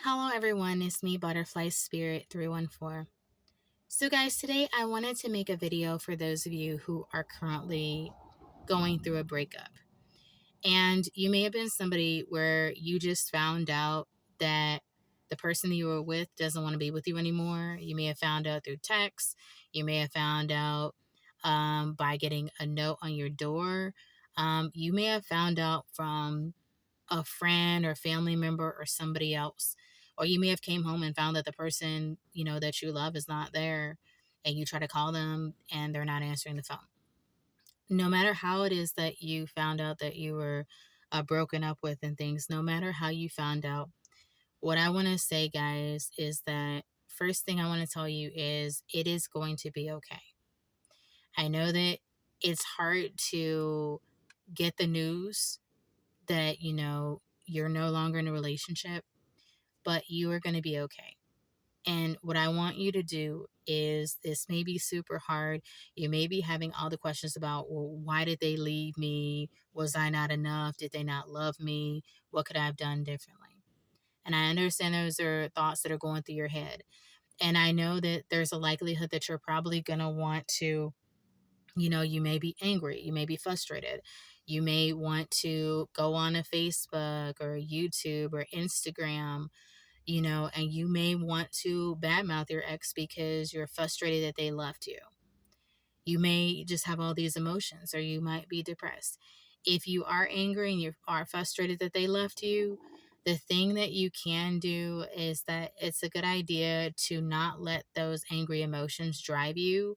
Hello everyone, it's me Butterfly Spirit 314. So guys, today I wanted to make a video for those of you who are currently going through a breakup. And you may have been somebody where you just found out that the person that you were with doesn't want to be with you anymore. You may have found out through text. You may have found out by getting a note on your door. You may have found out from a friend or family member or somebody else, or you may have came home and found that the person that you love is not there, and you try to call them and they're not answering the phone. No matter how it is that you found out that you were broken up with and things, no matter how you found out, what I want to say, guys, is that first thing I want to tell you is it is going to be okay. I know that it's hard to get the news that you're no longer in a relationship, but you are going to be okay. And what I want you to do is, this may be super hard. You may be having all the questions about, well, why did they leave me? Was I not enough? Did they not love me? What could I have done differently? And I understand those are thoughts that are going through your head. And I know that there's a likelihood that you're probably going to want to, you may be angry, you may be frustrated. You may want to go on a Facebook or YouTube or Instagram, and you may want to badmouth your ex because you're frustrated that they left you. You may just have all these emotions, or you might be depressed. If you are angry and you are frustrated that they left you, the thing that you can do is that it's a good idea to not let those angry emotions drive you.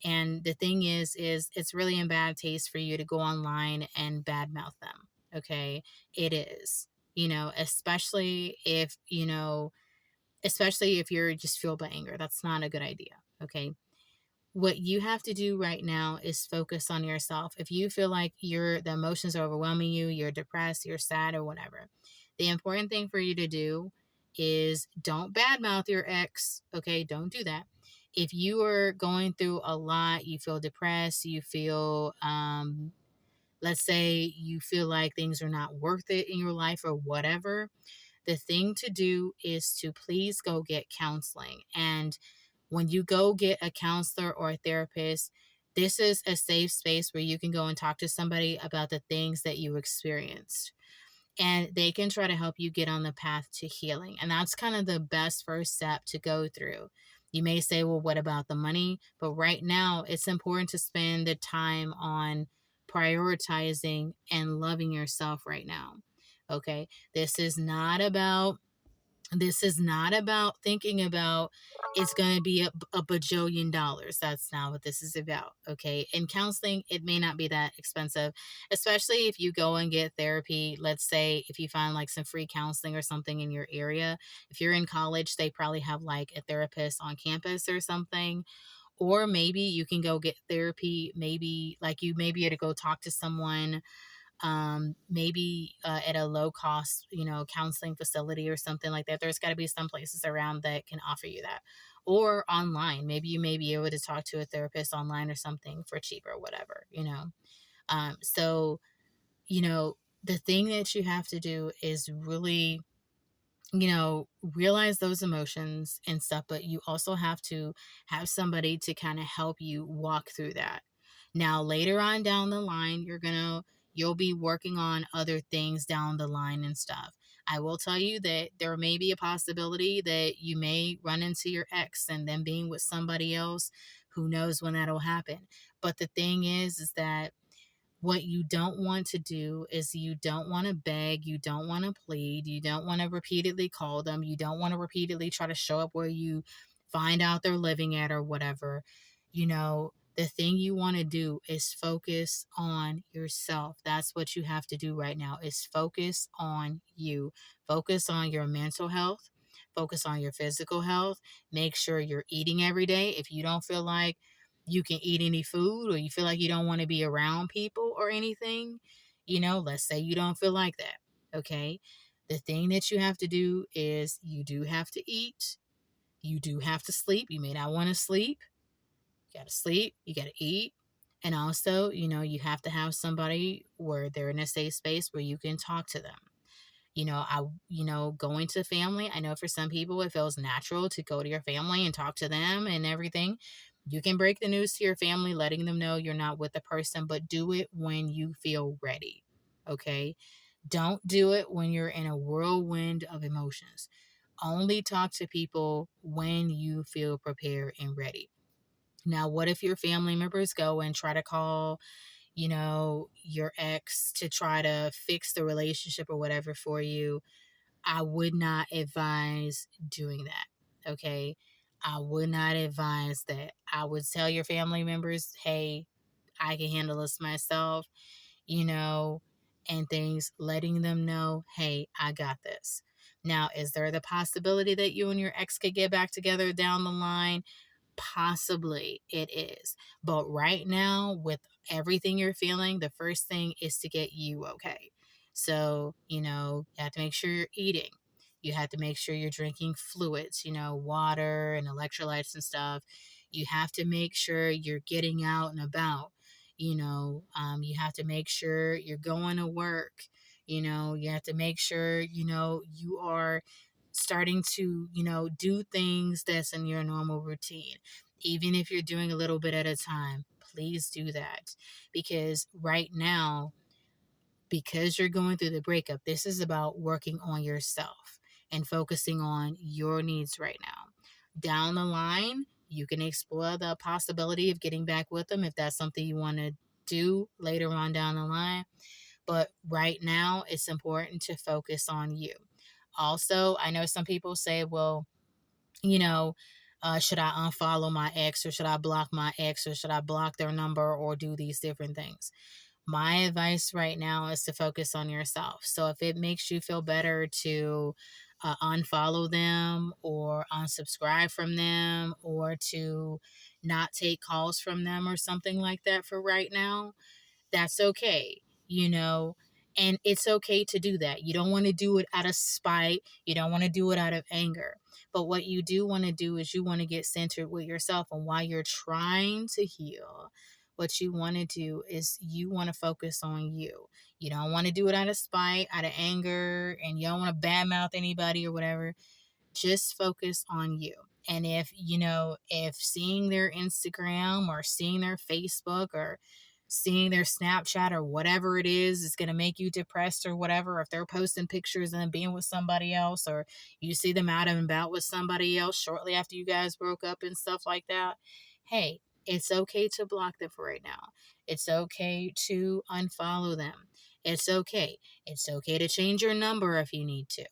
And the thing is it's really in bad taste for you to go online and badmouth them. Okay. It is, especially if, especially if you're just fueled by anger. That's not a good idea. Okay. What you have to do right now is focus on yourself. If you feel like the emotions are overwhelming you, you're depressed, you're sad, or whatever, the important thing for you to do is don't badmouth your ex. Okay, don't do that. If you are going through a lot, you feel depressed, you feel let's say you feel like things are not worth it in your life or whatever, the thing to do is to please go get counseling. And when you go get a counselor or a therapist, this is a safe space where you can go and talk to somebody about the things that you experienced. And they can try to help you get on the path to healing. And that's kind of the best first step to go through. You may say, well, what about the money? But right now, it's important to spend the time on prioritizing and loving yourself right now. Okay. This is not about thinking about it's going to be a bajillion dollars. That's not what this is about. Okay. In counseling, it may not be that expensive, especially if you go and get therapy. Let's say if you find like some free counseling or something in your area. If you're in college, they probably have like a therapist on campus or something. Or maybe you can go get therapy. Maybe like you may be able to go talk to someone, maybe at a low cost, counseling facility or something like that. There's got to be some places around that can offer you that. Or online, maybe you may be able to talk to a therapist online or something for cheap or whatever. So, the thing that you have to do is really, realize those emotions and stuff, but you also have to have somebody to kind of help you walk through that. Now, later on down the line, you'll be working on other things down the line and stuff. I will tell you that there may be a possibility that you may run into your ex and then being with somebody else. Who knows when that'll happen? But the thing is that what you don't want to do is you don't want to beg, you don't want to plead, you don't want to repeatedly call them, you don't want to repeatedly try to show up where you find out they're living at or whatever. The thing you want to do is focus on yourself. That's what you have to do right now, is focus on you. Focus on your mental health, focus on your physical health. Make sure you're eating every day. If you don't feel like you can eat any food, or you feel like you don't want to be around people or anything, let's say you don't feel like that. Okay. The thing that you have to do is you do have to eat. You do have to sleep. You may not want to sleep. You got to sleep. You got to eat. And also, you have to have somebody where they're in a safe space where you can talk to them. Going to family, I know for some people it feels natural to go to your family and talk to them and everything. You can break the news to your family, letting them know you're not with the person, but do it when you feel ready. Okay. Don't do it when you're in a whirlwind of emotions. Only talk to people when you feel prepared and ready. Now, what if your family members go and try to call, your ex to try to fix the relationship or whatever for you? I would not advise doing that. Okay. I would not advise that. I would tell your family members, hey, I can handle this myself, you know, and things, letting them know, hey, I got this. Now, is there the possibility that you and your ex could get back together down the line? Possibly it is. But right now, with everything you're feeling, the first thing is to get you okay. So, you have to make sure you're eating. You have to make sure you're drinking fluids, water and electrolytes and stuff. You have to make sure you're getting out and about. You have to make sure you're going to work. You have to make sure, you are starting to, do things that's in your normal routine. Even if you're doing a little bit at a time, please do that. Because right now, because you're going through the breakup, this is about working on yourself and focusing on your needs right now. Down the line, you can explore the possibility of getting back with them if that's something you want to do later on down the line. But right now, it's important to focus on you. Also, I know some people say, well, you know, should I unfollow my ex, or should I block my ex, or should I block their number, or do these different things? My advice right now is to focus on yourself. So if it makes you feel better to unfollow them or unsubscribe from them or to not take calls from them or something like that for right now, that's okay, you know, and it's okay to do that. You don't want to do it out of spite, you don't want to do it out of anger. But what you do want to do is you want to get centered with yourself. And while you're trying to heal, what you want to do is you want to focus on you. You don't want to do it out of spite, out of anger, and you don't want to badmouth anybody or whatever. Just focus on you. And if seeing their Instagram or seeing their Facebook or seeing their Snapchat or whatever it is going to make you depressed or whatever, if they're posting pictures and then being with somebody else, or you see them out and about with somebody else shortly after you guys broke up and stuff like that, hey, it's okay to block them for right now. It's okay to unfollow them. It's okay. It's okay to change your number if you need to.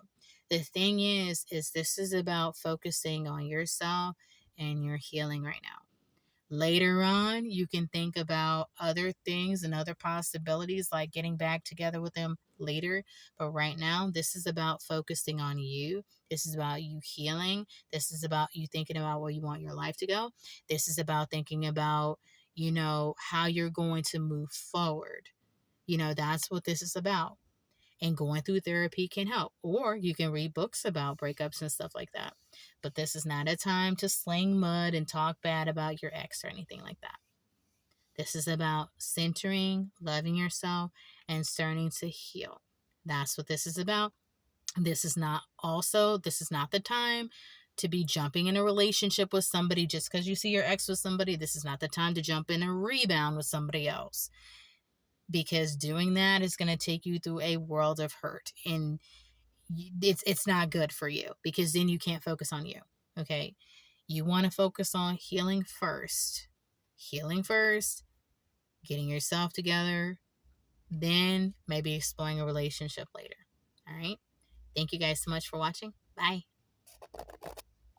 The thing is this is about focusing on yourself and your healing right now. Later on, you can think about other things and other possibilities like getting back together with them later. But right now, this is about focusing on you. This is about you healing. This is about you thinking about where you want your life to go. This is about thinking about, how you're going to move forward. That's what this is about. And going through therapy can help. Or you can read books about breakups and stuff like that. But this is not a time to sling mud and talk bad about your ex or anything like that. This is about centering, loving yourself, and starting to heal. That's what this is about. This is not the time to be jumping in a relationship with somebody just because you see your ex with somebody. This is not the time to jump in a rebound with somebody else, because doing that is going to take you through a world of hurt, and it's not good for you, because then you can't focus on you. Okay, you want to focus on healing first, getting yourself together, then maybe exploring a relationship later. All right, thank you guys so much for watching. Bye.